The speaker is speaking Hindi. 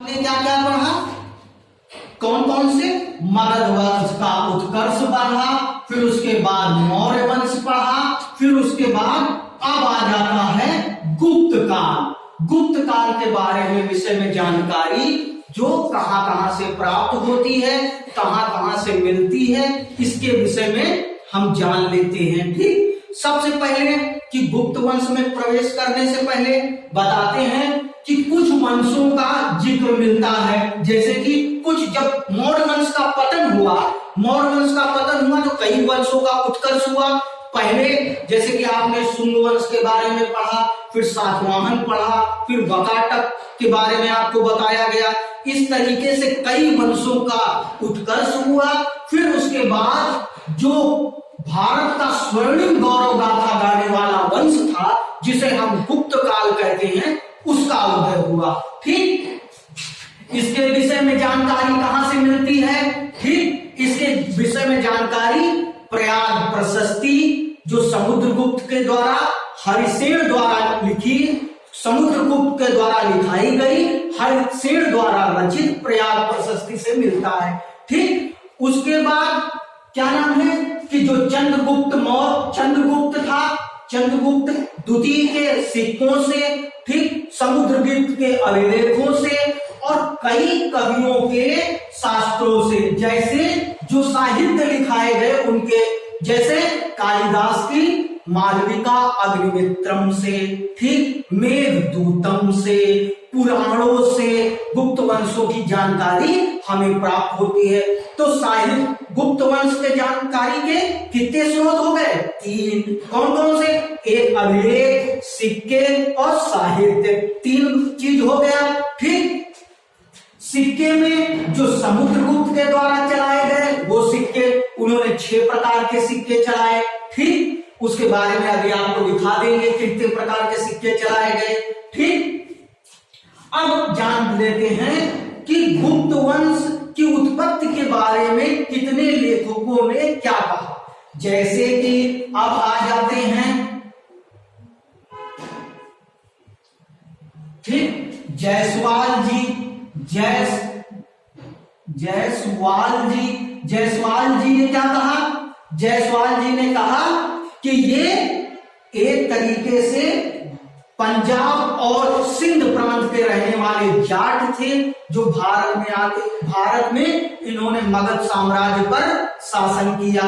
ने क्या क्या पढ़ा, कौन कौन से, मगध वंश का उत्कर्ष पढ़ा, फिर उसके बाद मौर्य वंश पढ़ा, फिर उसके बाद अब आ जाता है गुप्त काल। गुप्त काल के बारे में विषय में जानकारी जो कहां कहां से प्राप्त होती है, कहां कहां से मिलती है, इसके विषय में हम जान लेते हैं। ठीक, सबसे पहले कि गुप्त वंश में प्रवेश करने से पहले बताते हैं कि कुछ वंशों का जिक्र मिलता है। जैसे कि कुछ, जब मौर्य वंश का पतन हुआ, तो कई वंशों का उत्कर्ष हुआ। पहले जैसे कि आपने शुंग वंश के बारे में पढ़ा, फिर सातवाहन पढ़ा, फिर वकाटक के बारे में आपको बताया गया। इस तरीके से कई वंशों का उत्कर्ष हुआ। फिर उसके बाद जो भारत का स्वर्णिम गौरव गाथा गाने वाला वंश था, जिसे हम गुप्त काल कहते हैं, उसका उदय हुआ। ठीक, इसके विषय में जानकारी कहां से मिलती है? ठीक, इसके विषय में जानकारी प्रयाग प्रशस्ति जो समुद्रगुप्त के द्वारा, हरिसेन द्वारा लिखी, समुद्रगुप्त के द्वारा लिखाई गई, हरिसेन द्वारा रचित प्रयाग प्रशस्ति से मिलता है। ठीक, उसके बाद क्या नाम है कि जो चंद्रगुप्त था, चंद्रगुप्त द्वितीय के सिक्कों से, ठीक, समुद्रगुप्त के अभिलेखों से और कई कवियों के शास्त्रों से, जैसे जो साहित्य लिखाए गए उनके, जैसे कालिदास की मालविका अग्निमित्रम से, ठीक, मेघदूतम से, पुराणों से गुप्त वंशों की जानकारी हमें प्राप्त होती है। तो साहित्य गुप्त वंश के जानकारी के कितने स्रोत हो गए? 3। कौन कौन से? एक अभिलेख, सिक्के और साहित्य, 3 चीज हो गया। ठीक, सिक्के में जो समुद्रगुप्त के द्वारा चलाए गए वो सिक्के, उन्होंने 6 प्रकार के सिक्के चलाए। ठीक, उसके बारे में अभी आपको दिखा देंगे कितने प्रकार के सिक्के चलाए गए। ठीक, अब जान लेते हैं कि गुप्त वंश की उत्पत्ति के बारे में कितने लेखकों ने क्या कहा। जैसे कि अब आ जाते हैं, ठीक, जायसवाल जी ने क्या कहा? जायसवाल जी ने कहा कि ये एक तरीके से पंजाब और सिंध प्रांत के रहने वाले जाट थे, जो भारत में इन्होंने मगध साम्राज्य पर शासन किया।